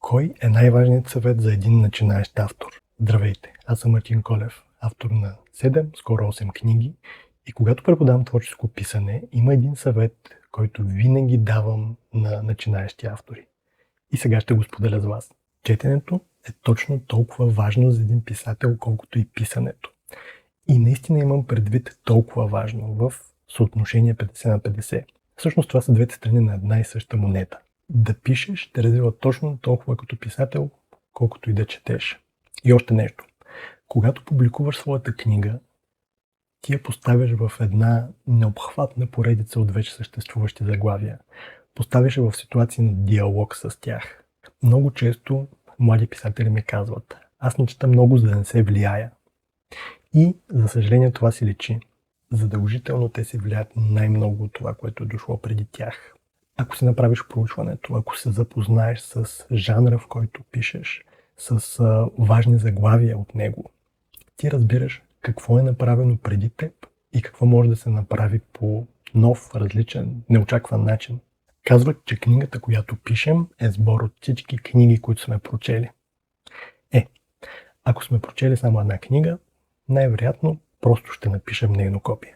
Кой е най-важният съвет за един начинаещ автор? Здравейте, аз съм Мартин Колев, автор на 7, скоро 8 книги, и когато преподавам творческо писане, има един съвет, който винаги давам на начинаещи автори. И сега ще го споделя с вас. Четенето е точно толкова важно за един писател, колкото и писането. И наистина имам предвид толкова важно в съотношение 50 на 50. Всъщност това са двете страни на една и съща монета. Да пишеш те развива точно толкова като писател, колкото и да четеш. И още нещо. Когато публикуваш своята книга, ти я поставяш в една необхватна поредица от вече съществуващи заглавия. Поставяш я в ситуации на диалог с тях. Много често млади писатели ми казват: аз не чета много, за да не се влияя. И, за съжаление, това си личи. Задължително те се влияят най-много от това, което е дошло преди тях. Ако си направиш проучването, ако се запознаеш с жанра, в който пишеш, с важни заглавия от него, ти разбираш какво е направено преди теб и какво може да се направи по нов, различен, неочакван начин. Казват, че книгата, която пишем, е сбор от всички книги, които сме прочели. Ако сме прочели само една книга, най-вероятно просто ще напишем нейно копие.